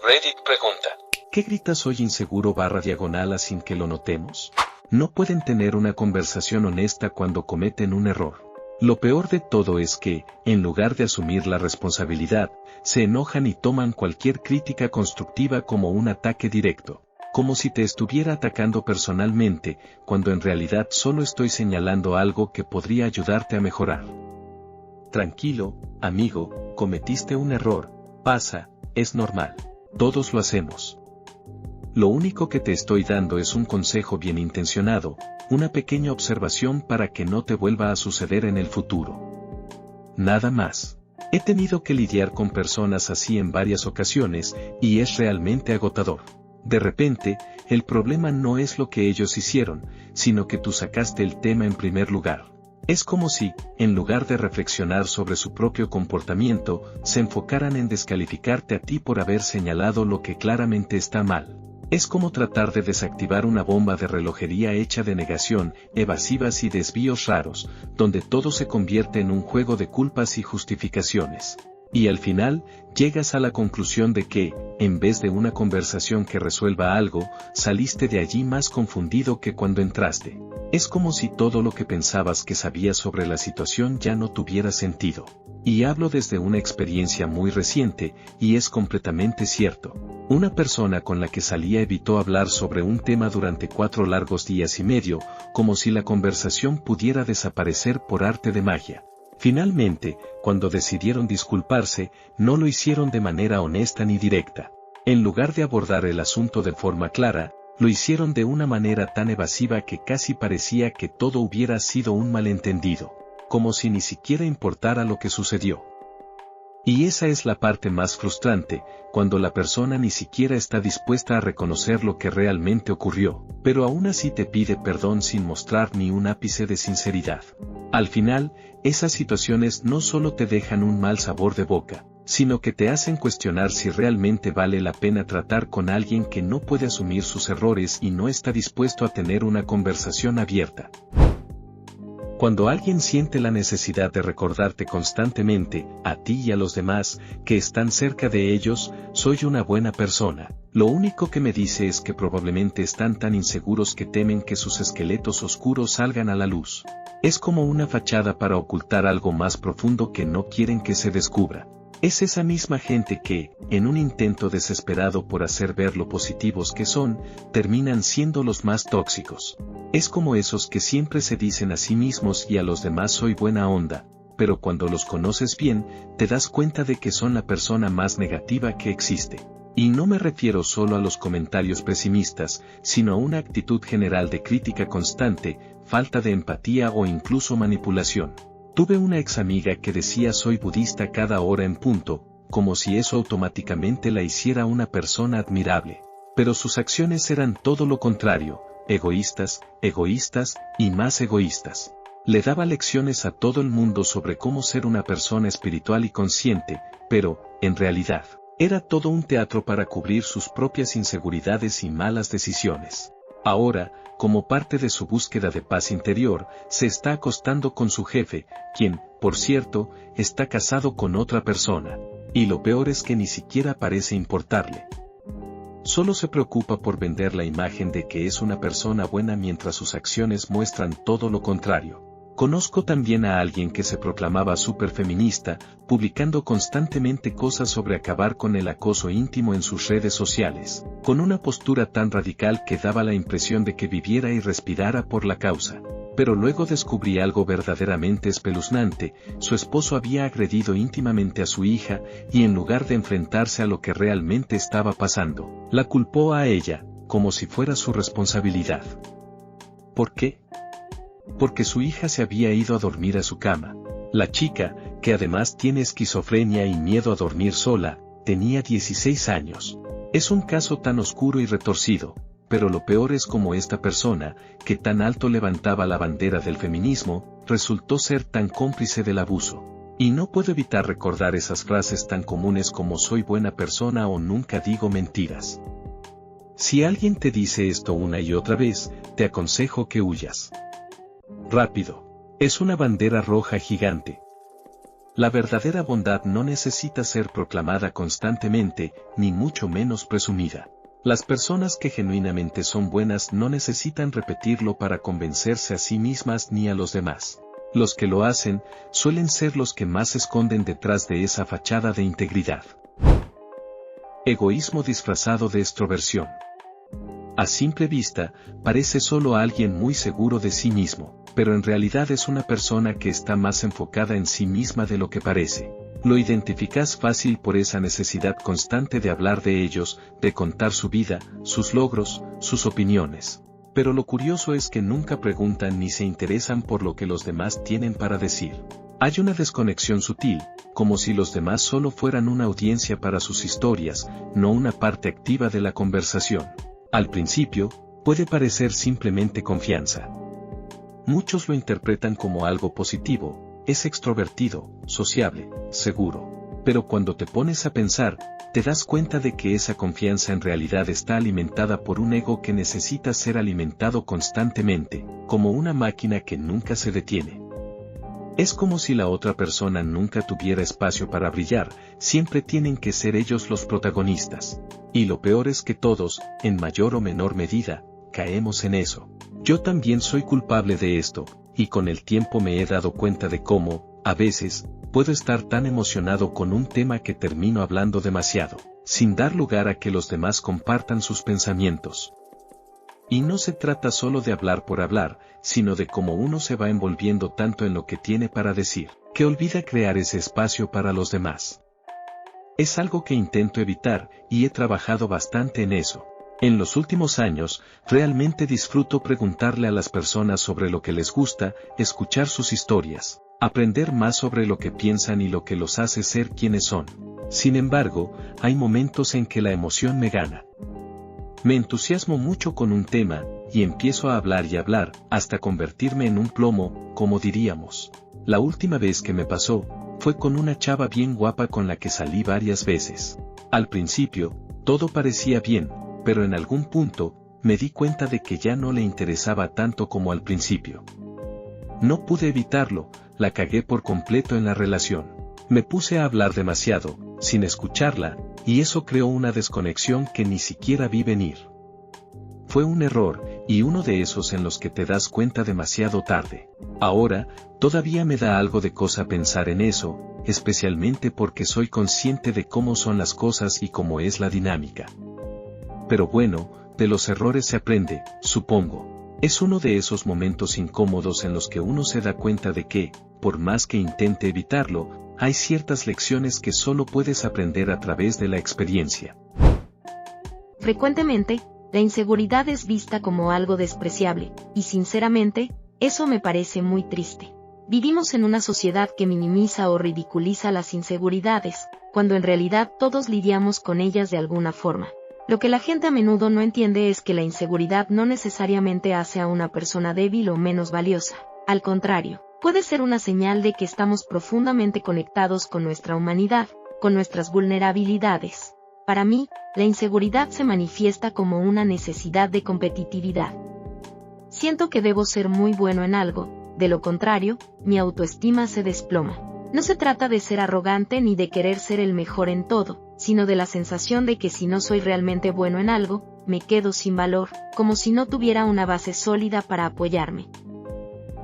Reddit pregunta. ¿Qué grita soy inseguro /diagonal sin que lo notemos? No pueden tener una conversación honesta cuando cometen un error. Lo peor de todo es que, en lugar de asumir la responsabilidad, se enojan y toman cualquier crítica constructiva como un ataque directo. Como si te estuviera atacando personalmente, cuando en realidad solo estoy señalando algo que podría ayudarte a mejorar. Tranquilo, amigo, cometiste un error, pasa, es normal. Todos lo hacemos. Lo único que te estoy dando es un consejo bien intencionado, una pequeña observación para que no te vuelva a suceder en el futuro. Nada más. He tenido que lidiar con personas así en varias ocasiones, y es realmente agotador. De repente, el problema no es lo que ellos hicieron, sino que tú sacaste el tema en primer lugar. Es como si, en lugar de reflexionar sobre su propio comportamiento, se enfocaran en descalificarte a ti por haber señalado lo que claramente está mal. Es como tratar de desactivar una bomba de relojería hecha de negación, evasivas y desvíos raros, donde todo se convierte en un juego de culpas y justificaciones. Y al final, llegas a la conclusión de que, en vez de una conversación que resuelva algo, saliste de allí más confundido que cuando entraste. Es como si todo lo que pensabas que sabías sobre la situación ya no tuviera sentido. Y hablo desde una experiencia muy reciente, y es completamente cierto. Una persona con la que salía evitó hablar sobre un tema durante 4 largos días y medio, como si la conversación pudiera desaparecer por arte de magia. Finalmente, cuando decidieron disculparse, no lo hicieron de manera honesta ni directa. En lugar de abordar el asunto de forma clara, lo hicieron de una manera tan evasiva que casi parecía que todo hubiera sido un malentendido, como si ni siquiera importara lo que sucedió. Y esa es la parte más frustrante, cuando la persona ni siquiera está dispuesta a reconocer lo que realmente ocurrió, pero aún así te pide perdón sin mostrar ni un ápice de sinceridad. Al final, esas situaciones no solo te dejan un mal sabor de boca, sino que te hacen cuestionar si realmente vale la pena tratar con alguien que no puede asumir sus errores y no está dispuesto a tener una conversación abierta. Cuando alguien siente la necesidad de recordarte constantemente, a ti y a los demás, que están cerca de ellos, soy una buena persona, lo único que me dice es que probablemente están tan inseguros que temen que sus esqueletos oscuros salgan a la luz. Es como una fachada para ocultar algo más profundo que no quieren que se descubra. Es esa misma gente que, en un intento desesperado por hacer ver lo positivos que son, terminan siendo los más tóxicos. Es como esos que siempre se dicen a sí mismos y a los demás soy buena onda, pero cuando los conoces bien, te das cuenta de que son la persona más negativa que existe. Y no me refiero solo a los comentarios pesimistas, sino a una actitud general de crítica constante, falta de empatía o incluso manipulación. Tuve una ex amiga que decía soy budista cada hora en punto, como si eso automáticamente la hiciera una persona admirable. Pero sus acciones eran todo lo contrario, egoístas, egoístas y más egoístas. Le daba lecciones a todo el mundo sobre cómo ser una persona espiritual y consciente, pero, en realidad, era todo un teatro para cubrir sus propias inseguridades y malas decisiones. Ahora, como parte de su búsqueda de paz interior, se está acostando con su jefe, quien, por cierto, está casado con otra persona. Y lo peor es que ni siquiera parece importarle. Solo se preocupa por vender la imagen de que es una persona buena mientras sus acciones muestran todo lo contrario. Conozco también a alguien que se proclamaba superfeminista, publicando constantemente cosas sobre acabar con el acoso íntimo en sus redes sociales, con una postura tan radical que daba la impresión de que viviera y respirara por la causa. Pero luego descubrí algo verdaderamente espeluznante: su esposo había agredido íntimamente a su hija, y en lugar de enfrentarse a lo que realmente estaba pasando, la culpó a ella, como si fuera su responsabilidad. ¿Por qué? Porque su hija se había ido a dormir a su cama. La chica, que además tiene esquizofrenia y miedo a dormir sola, tenía 16 años. Es un caso tan oscuro y retorcido, pero lo peor es cómo esta persona, que tan alto levantaba la bandera del feminismo, resultó ser tan cómplice del abuso. Y no puedo evitar recordar esas frases tan comunes como soy buena persona o nunca digo mentiras. Si alguien te dice esto una y otra vez, te aconsejo que huyas. Rápido. Es una bandera roja gigante. La verdadera bondad no necesita ser proclamada constantemente, ni mucho menos presumida. Las personas que genuinamente son buenas no necesitan repetirlo para convencerse a sí mismas ni a los demás. Los que lo hacen, suelen ser los que más se esconden detrás de esa fachada de integridad. Egoísmo disfrazado de extroversión. A simple vista, parece solo alguien muy seguro de sí mismo, pero en realidad es una persona que está más enfocada en sí misma de lo que parece. Lo identificas fácil por esa necesidad constante de hablar de ellos, de contar su vida, sus logros, sus opiniones. Pero lo curioso es que nunca preguntan ni se interesan por lo que los demás tienen para decir. Hay una desconexión sutil, como si los demás solo fueran una audiencia para sus historias, no una parte activa de la conversación. Al principio, puede parecer simplemente confianza. Muchos lo interpretan como algo positivo, es extrovertido, sociable, seguro. Pero cuando te pones a pensar, te das cuenta de que esa confianza en realidad está alimentada por un ego que necesita ser alimentado constantemente, como una máquina que nunca se detiene. Es como si la otra persona nunca tuviera espacio para brillar, siempre tienen que ser ellos los protagonistas. Y lo peor es que todos, en mayor o menor medida, caemos en eso. Yo también soy culpable de esto, y con el tiempo me he dado cuenta de cómo, a veces, puedo estar tan emocionado con un tema que termino hablando demasiado, sin dar lugar a que los demás compartan sus pensamientos. Y no se trata solo de hablar por hablar, sino de cómo uno se va envolviendo tanto en lo que tiene para decir, que olvida crear ese espacio para los demás. Es algo que intento evitar, y he trabajado bastante en eso. En los últimos años, realmente disfruto preguntarle a las personas sobre lo que les gusta, escuchar sus historias, aprender más sobre lo que piensan y lo que los hace ser quienes son. Sin embargo, hay momentos en que la emoción me gana. Me entusiasmo mucho con un tema, y empiezo a hablar y hablar, hasta convertirme en un plomo, como diríamos. La última vez que me pasó, fue con una chava bien guapa con la que salí varias veces. Al principio, todo parecía bien, pero en algún punto, me di cuenta de que ya no le interesaba tanto como al principio. No pude evitarlo, la cagué por completo en la relación. Me puse a hablar demasiado, sin escucharla, y eso creó una desconexión que ni siquiera vi venir. Fue un error, y uno de esos en los que te das cuenta demasiado tarde. Ahora, todavía me da algo de cosa pensar en eso, especialmente porque soy consciente de cómo son las cosas y cómo es la dinámica. Pero bueno, de los errores se aprende, supongo. Es uno de esos momentos incómodos en los que uno se da cuenta de que, por más que intente evitarlo, hay ciertas lecciones que solo puedes aprender a través de la experiencia. Frecuentemente, la inseguridad es vista como algo despreciable, y sinceramente, eso me parece muy triste. Vivimos en una sociedad que minimiza o ridiculiza las inseguridades, cuando en realidad todos lidiamos con ellas de alguna forma. Lo que la gente a menudo no entiende es que la inseguridad no necesariamente hace a una persona débil o menos valiosa. Al contrario, puede ser una señal de que estamos profundamente conectados con nuestra humanidad, con nuestras vulnerabilidades. Para mí, la inseguridad se manifiesta como una necesidad de competitividad. Siento que debo ser muy bueno en algo, de lo contrario, mi autoestima se desploma. No se trata de ser arrogante ni de querer ser el mejor en todo, sino de la sensación de que si no soy realmente bueno en algo, me quedo sin valor, como si no tuviera una base sólida para apoyarme.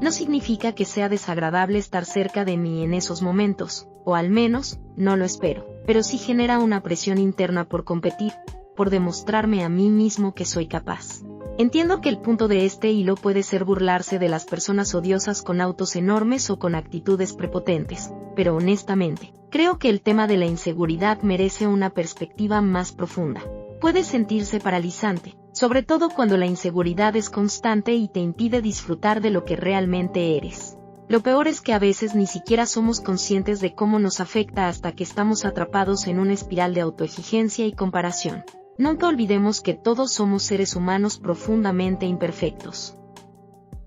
No significa que sea desagradable estar cerca de mí en esos momentos, o al menos, no lo espero, pero sí genera una presión interna por competir, por demostrarme a mí mismo que soy capaz. Entiendo que el punto de este hilo puede ser burlarse de las personas odiosas con autos enormes o con actitudes prepotentes, pero honestamente, creo que el tema de la inseguridad merece una perspectiva más profunda. Puede sentirse paralizante, sobre todo cuando la inseguridad es constante y te impide disfrutar de lo que realmente eres. Lo peor es que a veces ni siquiera somos conscientes de cómo nos afecta hasta que estamos atrapados en una espiral de autoexigencia y comparación. Nunca olvidemos que todos somos seres humanos profundamente imperfectos.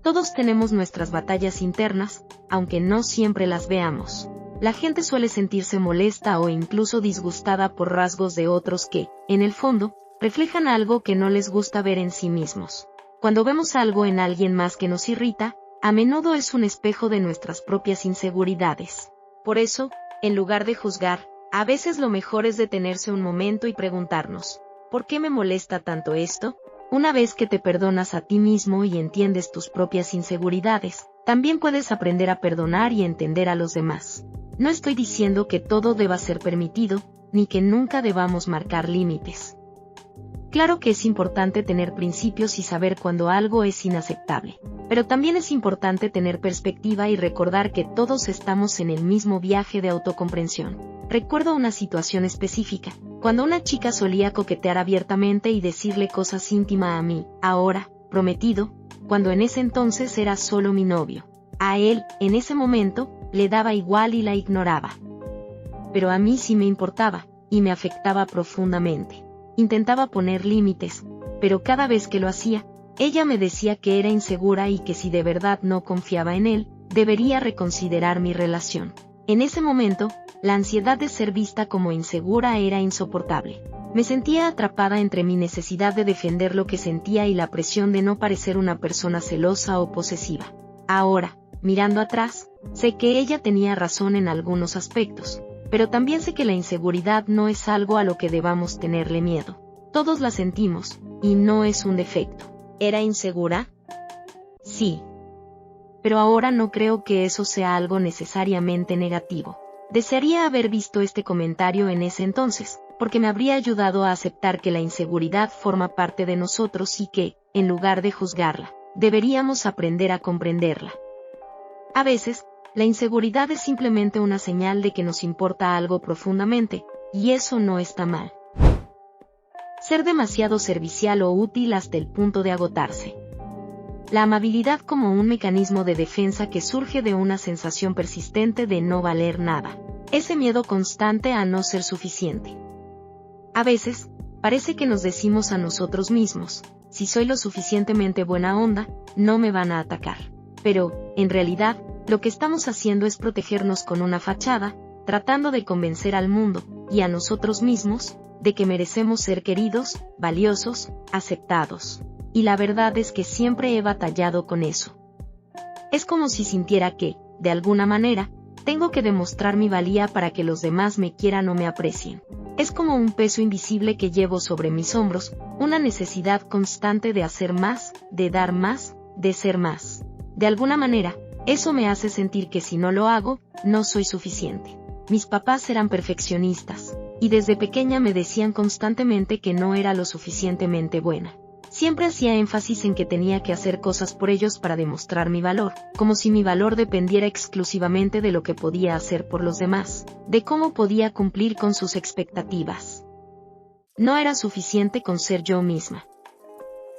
Todos tenemos nuestras batallas internas, aunque no siempre las veamos. La gente suele sentirse molesta o incluso disgustada por rasgos de otros que, en el fondo, reflejan algo que no les gusta ver en sí mismos. Cuando vemos algo en alguien más que nos irrita, a menudo es un espejo de nuestras propias inseguridades. Por eso, En lugar de juzgar, a veces lo mejor es detenerse un momento y preguntarnos, ¿por qué me molesta tanto esto? Una vez que te perdonas a ti mismo y entiendes tus propias inseguridades, también puedes aprender a perdonar y entender a los demás. No estoy diciendo que todo deba ser permitido, ni que nunca debamos marcar límites. Claro que es importante tener principios y saber cuándo algo es inaceptable, pero también es importante tener perspectiva y recordar que todos estamos en el mismo viaje de autocomprensión. Recuerdo una situación específica, cuando una chica solía coquetear abiertamente y decirle cosas íntimas a mí, ahora, prometido, cuando en ese entonces era solo mi novio. A él, en ese momento, le daba igual y la ignoraba. Pero a mí sí me importaba, y me afectaba profundamente. Intentaba poner límites, pero cada vez que lo hacía, ella me decía que era insegura y que si de verdad no confiaba en él, debería reconsiderar mi relación. En ese momento, la ansiedad de ser vista como insegura era insoportable. Me sentía atrapada entre mi necesidad de defender lo que sentía y la presión de no parecer una persona celosa o posesiva. Ahora, mirando atrás, sé que ella tenía razón en algunos aspectos, pero también sé que la inseguridad no es algo a lo que debamos tenerle miedo. Todos la sentimos, y no es un defecto. ¿Era insegura? Sí. Pero ahora no creo que eso sea algo necesariamente negativo. Desearía haber visto este comentario en ese entonces, porque me habría ayudado a aceptar que la inseguridad forma parte de nosotros y que, en lugar de juzgarla, deberíamos aprender a comprenderla. A veces, la inseguridad es simplemente una señal de que nos importa algo profundamente, y eso no está mal. Ser demasiado servicial o útil hasta el punto de agotarse. La amabilidad como un mecanismo de defensa que surge de una sensación persistente de no valer nada. Ese miedo constante a no ser suficiente. A veces, parece que nos decimos a nosotros mismos, si soy lo suficientemente buena onda, no me van a atacar. Pero, en realidad, lo que estamos haciendo es protegernos con una fachada, tratando de convencer al mundo, y a nosotros mismos, de que merecemos ser queridos, valiosos, aceptados. Y la verdad es que siempre he batallado con eso. Es como si sintiera que, de alguna manera, tengo que demostrar mi valía para que los demás me quieran o me aprecien. Es como un peso invisible que llevo sobre mis hombros, una necesidad constante de hacer más, de dar más, de ser más. De alguna manera, eso me hace sentir que si no lo hago, no soy suficiente. Mis papás eran perfeccionistas, y desde pequeña me decían constantemente que no era lo suficientemente buena. Siempre hacía énfasis en que tenía que hacer cosas por ellos para demostrar mi valor, como si mi valor dependiera exclusivamente de lo que podía hacer por los demás, de cómo podía cumplir con sus expectativas. No era suficiente con ser yo misma.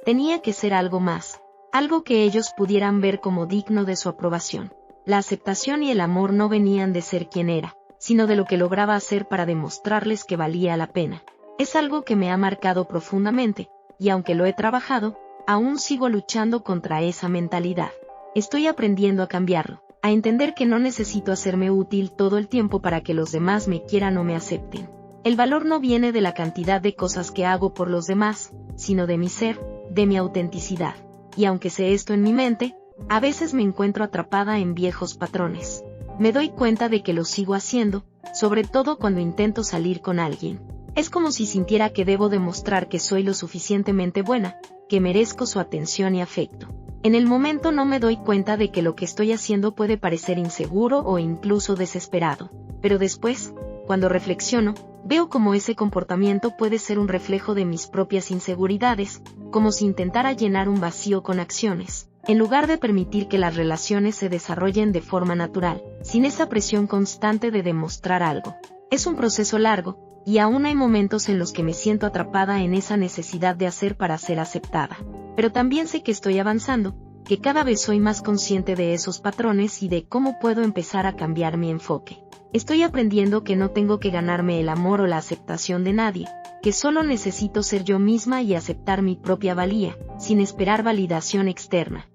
Tenía que ser algo más, algo que ellos pudieran ver como digno de su aprobación. La aceptación y el amor no venían de ser quien era, sino de lo que lograba hacer para demostrarles que valía la pena. Es algo que me ha marcado profundamente, y aunque lo he trabajado, aún sigo luchando contra esa mentalidad. Estoy aprendiendo a cambiarlo, a entender que no necesito hacerme útil todo el tiempo para que los demás me quieran o me acepten. El valor no viene de la cantidad de cosas que hago por los demás, sino de mi ser, de mi autenticidad. Y aunque sé esto en mi mente, a veces me encuentro atrapada en viejos patrones. Me doy cuenta de que lo sigo haciendo, sobre todo cuando intento salir con alguien. Es como si sintiera que debo demostrar que soy lo suficientemente buena, que merezco su atención y afecto. En el momento no me doy cuenta de que lo que estoy haciendo puede parecer inseguro o incluso desesperado. Pero después, cuando reflexiono, veo cómo ese comportamiento puede ser un reflejo de mis propias inseguridades, como si intentara llenar un vacío con acciones, en lugar de permitir que las relaciones se desarrollen de forma natural, sin esa presión constante de demostrar algo. Es un proceso largo, y aún hay momentos en los que me siento atrapada en esa necesidad de hacer para ser aceptada. Pero también sé que estoy avanzando, que cada vez soy más consciente de esos patrones y de cómo puedo empezar a cambiar mi enfoque. Estoy aprendiendo que no tengo que ganarme el amor o la aceptación de nadie, que solo necesito ser yo misma y aceptar mi propia valía, sin esperar validación externa.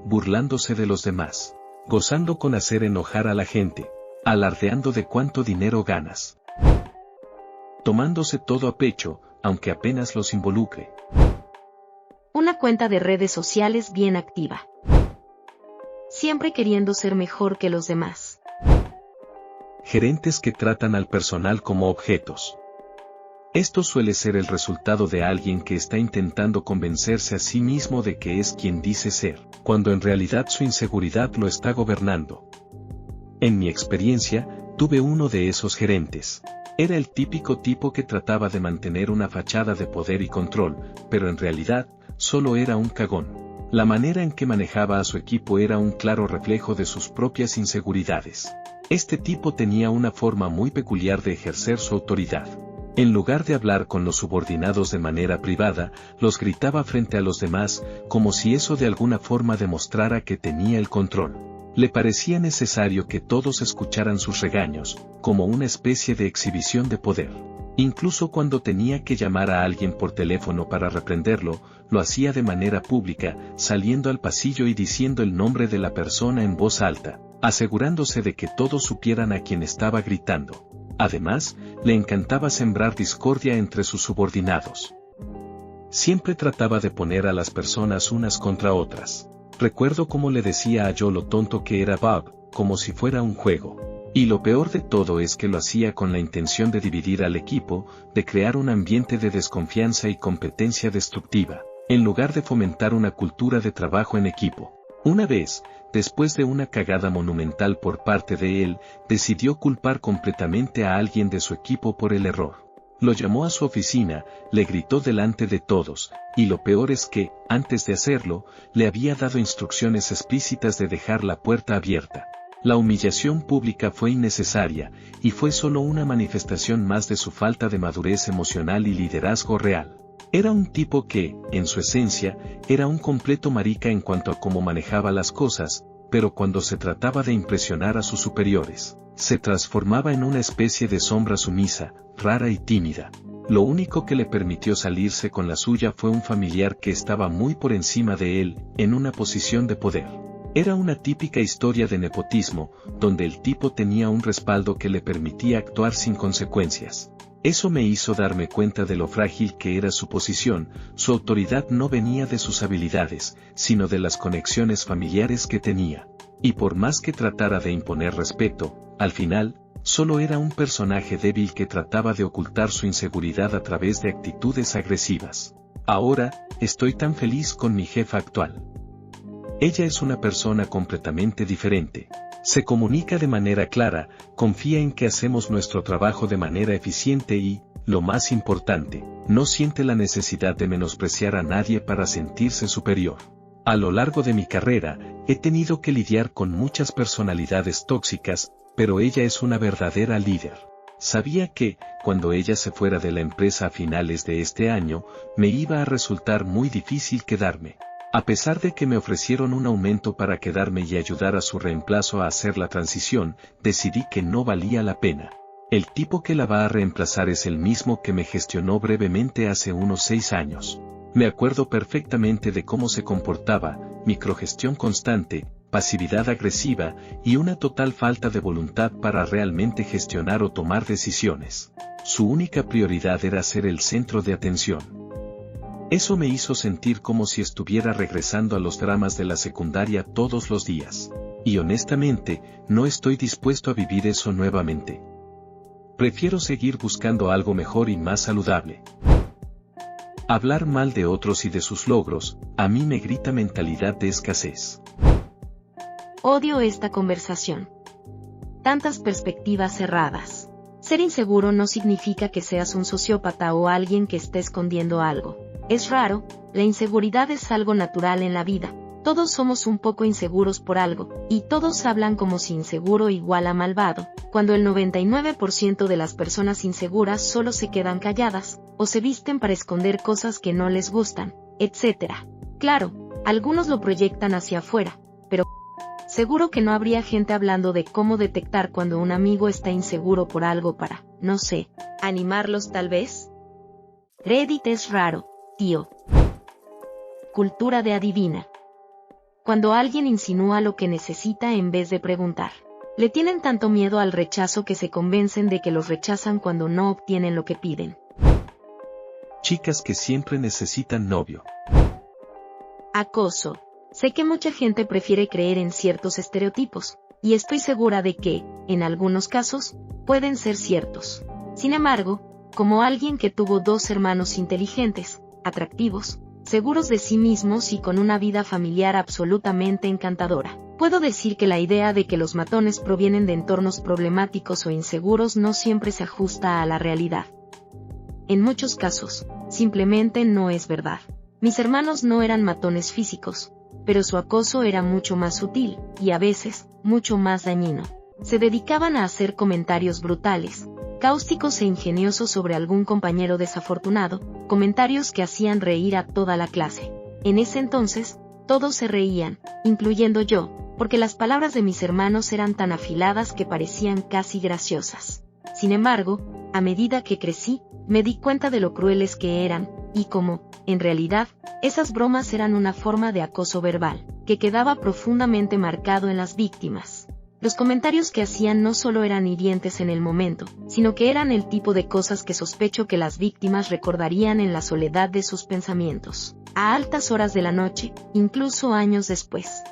Burlándose de los demás, gozando con hacer enojar a la gente, alardeando de cuánto dinero ganas. Tomándose todo a pecho, aunque apenas los involucre. Una cuenta de redes sociales bien activa. Siempre queriendo ser mejor que los demás. Gerentes que tratan al personal como objetos. Esto suele ser el resultado de alguien que está intentando convencerse a sí mismo de que es quien dice ser, cuando en realidad su inseguridad lo está gobernando. En mi experiencia, tuve uno de esos gerentes. Era el típico tipo que trataba de mantener una fachada de poder y control, pero en realidad, solo era un cagón. La manera en que manejaba a su equipo era un claro reflejo de sus propias inseguridades. Este tipo tenía una forma muy peculiar de ejercer su autoridad. En lugar de hablar con los subordinados de manera privada, los gritaba frente a los demás, como si eso de alguna forma demostrara que tenía el control. Le parecía necesario que todos escucharan sus regaños, como una especie de exhibición de poder. Incluso cuando tenía que llamar a alguien por teléfono para reprenderlo, lo hacía de manera pública, saliendo al pasillo y diciendo el nombre de la persona en voz alta, asegurándose de que todos supieran a quién estaba gritando. Además, le encantaba sembrar discordia entre sus subordinados. Siempre trataba de poner a las personas unas contra otras. Recuerdo cómo le decía a Joe lo tonto que era Bob, como si fuera un juego. Y lo peor de todo es que lo hacía con la intención de dividir al equipo, de crear un ambiente de desconfianza y competencia destructiva, en lugar de fomentar una cultura de trabajo en equipo. Una vez, después de una cagada monumental por parte de él, decidió culpar completamente a alguien de su equipo por el error. Lo llamó a su oficina, le gritó delante de todos, y lo peor es que, antes de hacerlo, le había dado instrucciones explícitas de dejar la puerta abierta. La humillación pública fue innecesaria, y fue solo una manifestación más de su falta de madurez emocional y liderazgo real. Era un tipo que, en su esencia, era un completo marica en cuanto a cómo manejaba las cosas, pero cuando se trataba de impresionar a sus superiores, se transformaba en una especie de sombra sumisa, rara y tímida. Lo único que le permitió salirse con la suya fue un familiar que estaba muy por encima de él, en una posición de poder. Era una típica historia de nepotismo, donde el tipo tenía un respaldo que le permitía actuar sin consecuencias. Eso me hizo darme cuenta de lo frágil que era su posición. Su autoridad no venía de sus habilidades, sino de las conexiones familiares que tenía. Y por más que tratara de imponer respeto, al final, solo era un personaje débil que trataba de ocultar su inseguridad a través de actitudes agresivas. Ahora, estoy tan feliz con mi jefa actual. Ella es una persona completamente diferente. Se comunica de manera clara, confía en que hacemos nuestro trabajo de manera eficiente y, lo más importante, no siente la necesidad de menospreciar a nadie para sentirse superior. A lo largo de mi carrera, he tenido que lidiar con muchas personalidades tóxicas, pero ella es una verdadera líder. Sabía que, cuando ella se fuera de la empresa a finales de este año, me iba a resultar muy difícil quedarme. A pesar de que me ofrecieron un aumento para quedarme y ayudar a su reemplazo a hacer la transición, decidí que no valía la pena. El tipo que la va a reemplazar es el mismo que me gestionó brevemente hace unos 6 años. Me acuerdo perfectamente de cómo se comportaba, microgestión constante, pasividad agresiva y una total falta de voluntad para realmente gestionar o tomar decisiones. Su única prioridad era ser el centro de atención. Eso me hizo sentir como si estuviera regresando a los dramas de la secundaria todos los días. Y honestamente, no estoy dispuesto a vivir eso nuevamente. Prefiero seguir buscando algo mejor y más saludable. Hablar mal de otros y de sus logros, a mí me grita mentalidad de escasez. Odio esta conversación. Tantas perspectivas cerradas. Ser inseguro no significa que seas un sociópata o alguien que esté escondiendo algo. Es raro, la inseguridad es algo natural en la vida. Todos somos un poco inseguros por algo, y todos hablan como si inseguro igual a malvado, cuando el 99% de las personas inseguras solo se quedan calladas, o se visten para esconder cosas que no les gustan, etc. Claro, algunos lo proyectan hacia afuera, pero seguro que no habría gente hablando de cómo detectar cuando un amigo está inseguro por algo para, no sé, animarlos tal vez. Reddit es raro, tío. Cultura de adivina. Cuando alguien insinúa lo que necesita en vez de preguntar. Le tienen tanto miedo al rechazo que se convencen de que los rechazan cuando no obtienen lo que piden. Chicas que siempre necesitan novio. Acoso. Sé que mucha gente prefiere creer en ciertos estereotipos, y estoy segura de que, en algunos casos, pueden ser ciertos. Sin embargo, como alguien que tuvo 2 hermanos inteligentes, atractivos, seguros de sí mismos y con una vida familiar absolutamente encantadora, puedo decir que la idea de que los matones provienen de entornos problemáticos o inseguros no siempre se ajusta a la realidad. En muchos casos, simplemente no es verdad. Mis hermanos no eran matones físicos, pero su acoso era mucho más sutil, y a veces, mucho más dañino. Se dedicaban a hacer comentarios brutales, cáusticos e ingeniosos sobre algún compañero desafortunado, comentarios que hacían reír a toda la clase. En ese entonces, todos se reían, incluyendo yo, porque las palabras de mis hermanos eran tan afiladas que parecían casi graciosas. Sin embargo, a medida que crecí, me di cuenta de lo crueles que eran, y cómo, en realidad, esas bromas eran una forma de acoso verbal, que quedaba profundamente marcado en las víctimas. Los comentarios que hacían no solo eran hirientes en el momento, sino que eran el tipo de cosas que sospecho que las víctimas recordarían en la soledad de sus pensamientos, a altas horas de la noche, incluso años después.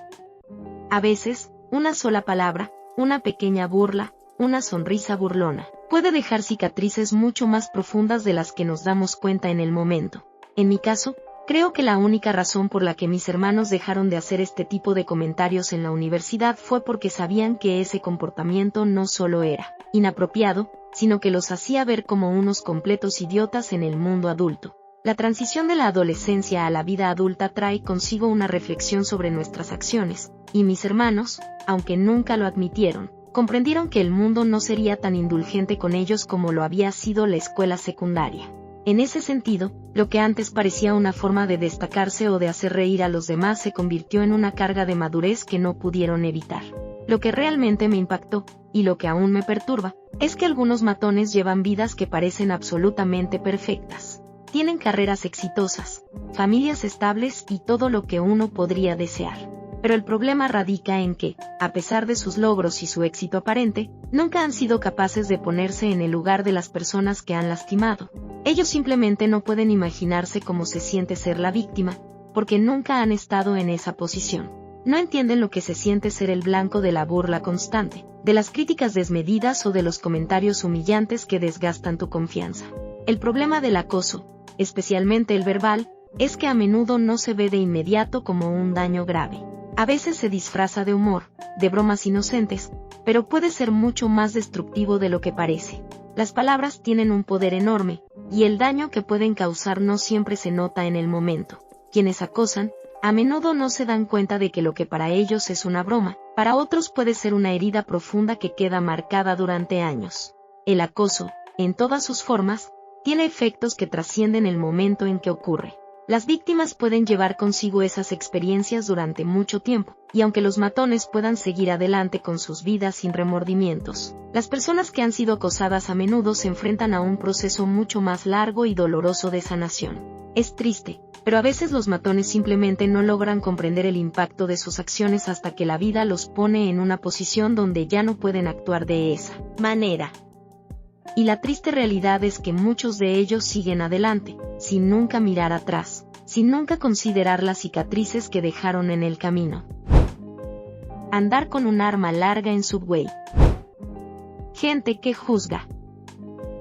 A veces, una sola palabra, una pequeña burla, una sonrisa burlona, puede dejar cicatrices mucho más profundas de las que nos damos cuenta en el momento. En mi caso, creo que la única razón por la que mis hermanos dejaron de hacer este tipo de comentarios en la universidad fue porque sabían que ese comportamiento no solo era inapropiado, sino que los hacía ver como unos completos idiotas en el mundo adulto. La transición de la adolescencia a la vida adulta trae consigo una reflexión sobre nuestras acciones, y mis hermanos, aunque nunca lo admitieron, comprendieron que el mundo no sería tan indulgente con ellos como lo había sido la escuela secundaria. En ese sentido, lo que antes parecía una forma de destacarse o de hacer reír a los demás se convirtió en una carga de madurez que no pudieron evitar. Lo que realmente me impactó, y lo que aún me perturba, es que algunos matones llevan vidas que parecen absolutamente perfectas. Tienen carreras exitosas, familias estables y todo lo que uno podría desear. Pero el problema radica en que, a pesar de sus logros y su éxito aparente, nunca han sido capaces de ponerse en el lugar de las personas que han lastimado. Ellos simplemente no pueden imaginarse cómo se siente ser la víctima, porque nunca han estado en esa posición. No entienden lo que se siente ser el blanco de la burla constante, de las críticas desmedidas o de los comentarios humillantes que desgastan tu confianza. El problema del acoso, especialmente el verbal, es que a menudo no se ve de inmediato como un daño grave. A veces se disfraza de humor, de bromas inocentes, pero puede ser mucho más destructivo de lo que parece. Las palabras tienen un poder enorme, y el daño que pueden causar no siempre se nota en el momento. Quienes acosan, a menudo no se dan cuenta de que lo que para ellos es una broma, para otros puede ser una herida profunda que queda marcada durante años. El acoso, en todas sus formas, tiene efectos que trascienden el momento en que ocurre. Las víctimas pueden llevar consigo esas experiencias durante mucho tiempo, y aunque los matones puedan seguir adelante con sus vidas sin remordimientos, las personas que han sido acosadas a menudo se enfrentan a un proceso mucho más largo y doloroso de sanación. Es triste, pero a veces los matones simplemente no logran comprender el impacto de sus acciones hasta que la vida los pone en una posición donde ya no pueden actuar de esa manera. Y la triste realidad es que muchos de ellos siguen adelante, sin nunca mirar atrás, sin nunca considerar las cicatrices que dejaron en el camino. Andar con un arma larga en Subway. Gente que juzga.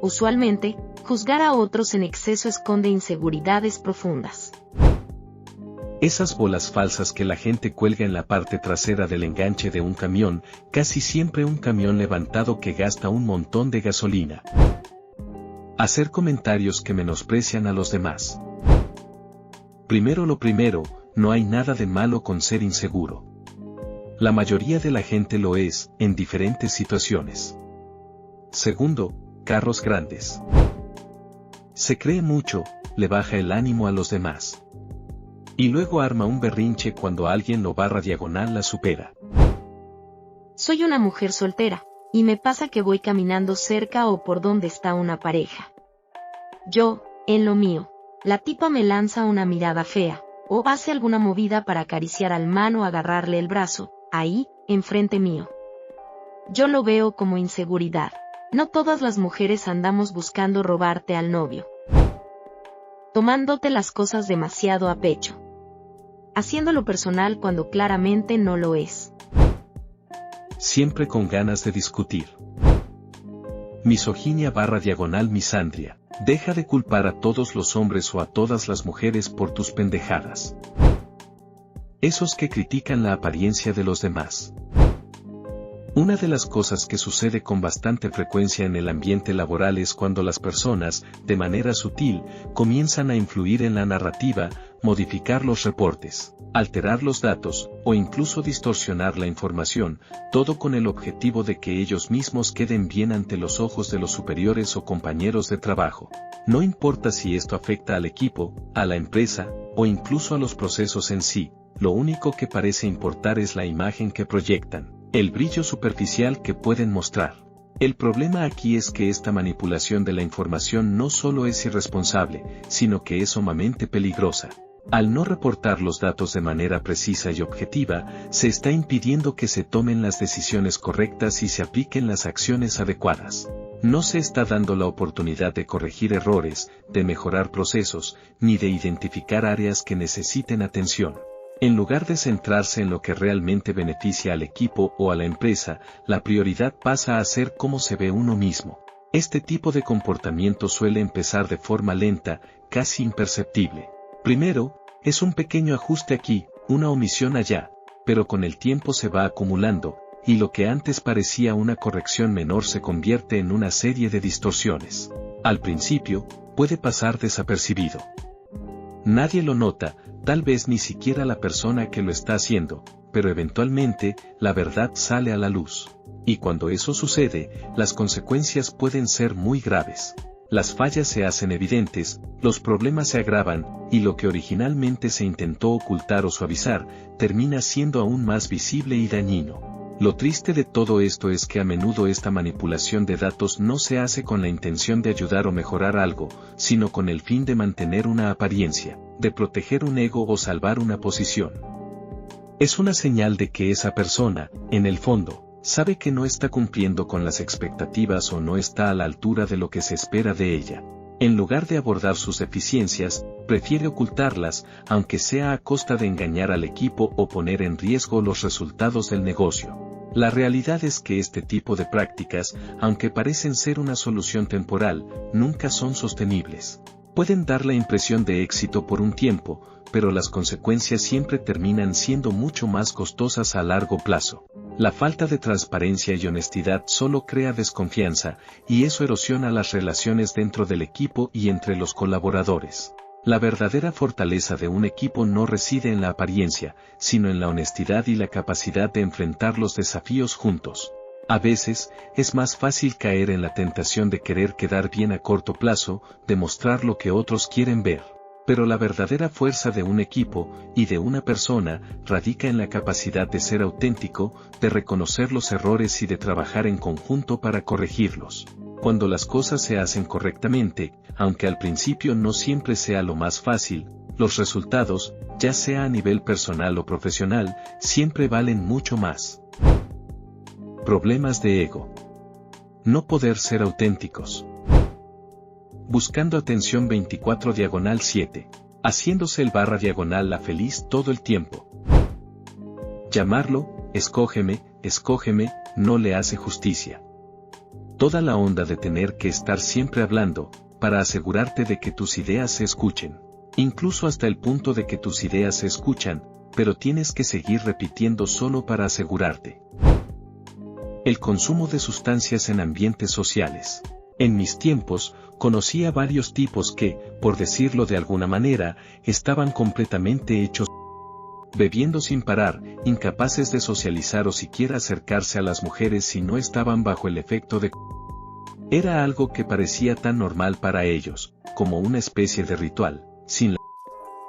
Usualmente, juzgar a otros en exceso esconde inseguridades profundas. Esas bolas falsas que la gente cuelga en la parte trasera del enganche de un camión, casi siempre un camión levantado que gasta un montón de gasolina. Hacer comentarios que menosprecian a los demás. Primero lo primero, no hay nada de malo con ser inseguro. La mayoría de la gente lo es, en diferentes situaciones. Segundo, carros grandes. Se cree mucho, le baja el ánimo a los demás. Y luego arma un berrinche cuando alguien lo barra diagonal la supera. Soy una mujer soltera, y me pasa que voy caminando cerca o por donde está una pareja. Yo, en lo mío, la tipa me lanza una mirada fea, o hace alguna movida para acariciar al man o agarrarle el brazo, ahí, enfrente mío. Yo lo veo como inseguridad. No todas las mujeres andamos buscando robarte al novio. Tomándote las cosas demasiado a pecho. Haciéndolo personal cuando claramente no lo es. Siempre con ganas de discutir. Misoginia/misandria. Deja de culpar a todos los hombres o a todas las mujeres por tus pendejadas. Esos que critican la apariencia de los demás. Una de las cosas que sucede con bastante frecuencia en el ambiente laboral es cuando las personas, de manera sutil, comienzan a influir en la narrativa, modificar los reportes, alterar los datos, o incluso distorsionar la información, todo con el objetivo de que ellos mismos queden bien ante los ojos de los superiores o compañeros de trabajo. No importa si esto afecta al equipo, a la empresa, o incluso a los procesos en sí, lo único que parece importar es la imagen que proyectan, el brillo superficial que pueden mostrar. El problema aquí es que esta manipulación de la información no solo es irresponsable, sino que es sumamente peligrosa. Al no reportar los datos de manera precisa y objetiva, se está impidiendo que se tomen las decisiones correctas y se apliquen las acciones adecuadas. No se está dando la oportunidad de corregir errores, de mejorar procesos, ni de identificar áreas que necesiten atención. En lugar de centrarse en lo que realmente beneficia al equipo o a la empresa, la prioridad pasa a ser cómo se ve uno mismo. Este tipo de comportamiento suele empezar de forma lenta, casi imperceptible. Primero, es un pequeño ajuste aquí, una omisión allá, pero con el tiempo se va acumulando, y lo que antes parecía una corrección menor se convierte en una serie de distorsiones. Al principio, puede pasar desapercibido. Nadie lo nota, tal vez ni siquiera la persona que lo está haciendo, pero eventualmente, la verdad sale a la luz. Y cuando eso sucede, las consecuencias pueden ser muy graves. Las fallas se hacen evidentes, los problemas se agravan, y lo que originalmente se intentó ocultar o suavizar, termina siendo aún más visible y dañino. Lo triste de todo esto es que a menudo esta manipulación de datos no se hace con la intención de ayudar o mejorar algo, sino con el fin de mantener una apariencia, de proteger un ego o salvar una posición. Es una señal de que esa persona, en el fondo, sabe que no está cumpliendo con las expectativas o no está a la altura de lo que se espera de ella. En lugar de abordar sus deficiencias, prefiere ocultarlas, aunque sea a costa de engañar al equipo o poner en riesgo los resultados del negocio. La realidad es que este tipo de prácticas, aunque parecen ser una solución temporal, nunca son sostenibles. Pueden dar la impresión de éxito por un tiempo, pero las consecuencias siempre terminan siendo mucho más costosas a largo plazo. La falta de transparencia y honestidad solo crea desconfianza, y eso erosiona las relaciones dentro del equipo y entre los colaboradores. La verdadera fortaleza de un equipo no reside en la apariencia, sino en la honestidad y la capacidad de enfrentar los desafíos juntos. A veces, es más fácil caer en la tentación de querer quedar bien a corto plazo, de mostrar lo que otros quieren ver. Pero la verdadera fuerza de un equipo, y de una persona, radica en la capacidad de ser auténtico, de reconocer los errores y de trabajar en conjunto para corregirlos. Cuando las cosas se hacen correctamente, aunque al principio no siempre sea lo más fácil, los resultados, ya sea a nivel personal o profesional, siempre valen mucho más. Problemas de ego. No poder ser auténticos. Buscando atención 24/7, haciéndose el /la feliz todo el tiempo. Llamarlo, escógeme, no le hace justicia. Toda la onda de tener que estar siempre hablando, para asegurarte de que tus ideas se escuchen. Incluso hasta el punto de que tus ideas se escuchan, pero tienes que seguir repitiendo solo para asegurarte. El consumo de sustancias en ambientes sociales. En mis tiempos, conocí a varios tipos que, por decirlo de alguna manera, estaban completamente hechos, bebiendo sin parar, incapaces de socializar o siquiera acercarse a las mujeres si no estaban bajo el efecto de... Era algo que parecía tan normal para ellos, como una especie de ritual. Sin la...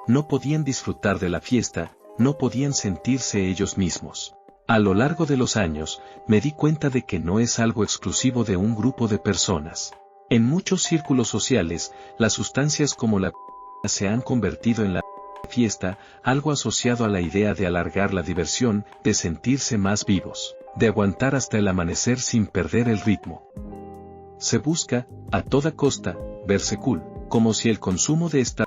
No podían disfrutar de la fiesta, no podían sentirse ellos mismos. A lo largo de los años, me di cuenta de que no es algo exclusivo de un grupo de personas. En muchos círculos sociales, las sustancias como la se han convertido en la fiesta, algo asociado a la idea de alargar la diversión, de sentirse más vivos, de aguantar hasta el amanecer sin perder el ritmo. Se busca, a toda costa, verse cool, como si el consumo de esta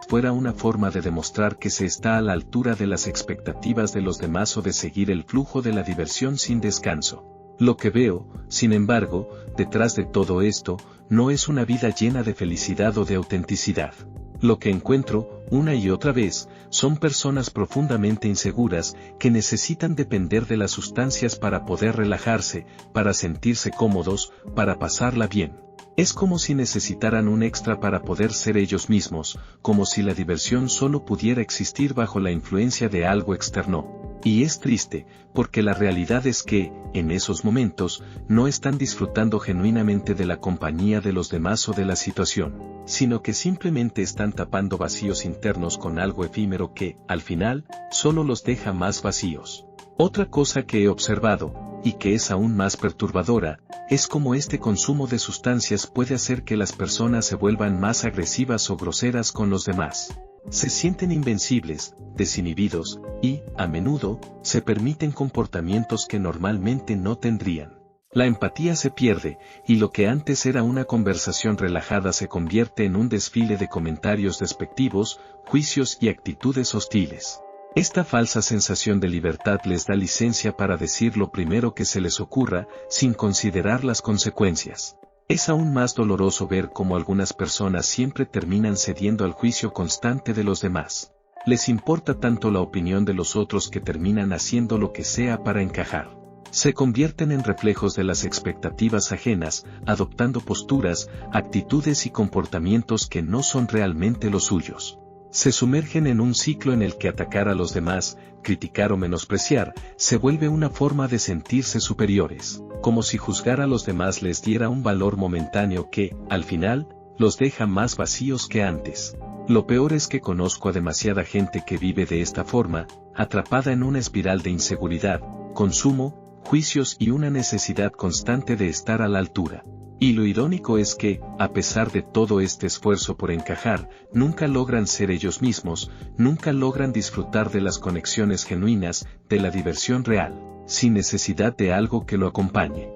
fuera una forma de demostrar que se está a la altura de las expectativas de los demás o de seguir el flujo de la diversión sin descanso. Lo que veo, sin embargo, detrás de todo esto, no es una vida llena de felicidad o de autenticidad. Lo que encuentro, una y otra vez, son personas profundamente inseguras que necesitan depender de las sustancias para poder relajarse, para sentirse cómodos, para pasarla bien. Es como si necesitaran un extra para poder ser ellos mismos, como si la diversión solo pudiera existir bajo la influencia de algo externo. Y es triste, porque la realidad es que, en esos momentos, no están disfrutando genuinamente de la compañía de los demás o de la situación, sino que simplemente están tapando vacíos internos con algo efímero que, al final, solo los deja más vacíos. Otra cosa que he observado, y que es aún más perturbadora, es cómo este consumo de sustancias puede hacer que las personas se vuelvan más agresivas o groseras con los demás. Se sienten invencibles, desinhibidos, y, a menudo, se permiten comportamientos que normalmente no tendrían. La empatía se pierde, y lo que antes era una conversación relajada se convierte en un desfile de comentarios despectivos, juicios y actitudes hostiles. Esta falsa sensación de libertad les da licencia para decir lo primero que se les ocurra, sin considerar las consecuencias. Es aún más doloroso ver cómo algunas personas siempre terminan cediendo al juicio constante de los demás. Les importa tanto la opinión de los otros que terminan haciendo lo que sea para encajar. Se convierten en reflejos de las expectativas ajenas, adoptando posturas, actitudes y comportamientos que no son realmente los suyos. Se sumergen en un ciclo en el que atacar a los demás, criticar o menospreciar, se vuelve una forma de sentirse superiores, como si juzgar a los demás les diera un valor momentáneo que, al final, los deja más vacíos que antes. Lo peor es que conozco a demasiada gente que vive de esta forma, atrapada en una espiral de inseguridad, consumo, juicios y una necesidad constante de estar a la altura. Y lo irónico es que, a pesar de todo este esfuerzo por encajar, nunca logran ser ellos mismos, nunca logran disfrutar de las conexiones genuinas, de la diversión real, sin necesidad de algo que lo acompañe.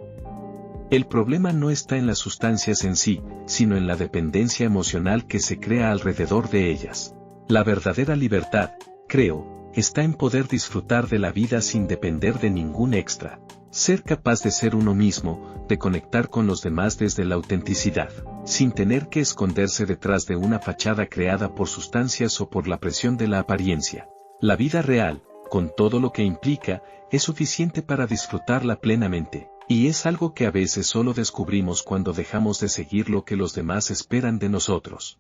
El problema no está en las sustancias en sí, sino en la dependencia emocional que se crea alrededor de ellas. La verdadera libertad, creo, está en poder disfrutar de la vida sin depender de ningún extra. Ser capaz de ser uno mismo, de conectar con los demás desde la autenticidad, sin tener que esconderse detrás de una fachada creada por sustancias o por la presión de la apariencia. La vida real, con todo lo que implica, es suficiente para disfrutarla plenamente, y es algo que a veces solo descubrimos cuando dejamos de seguir lo que los demás esperan de nosotros.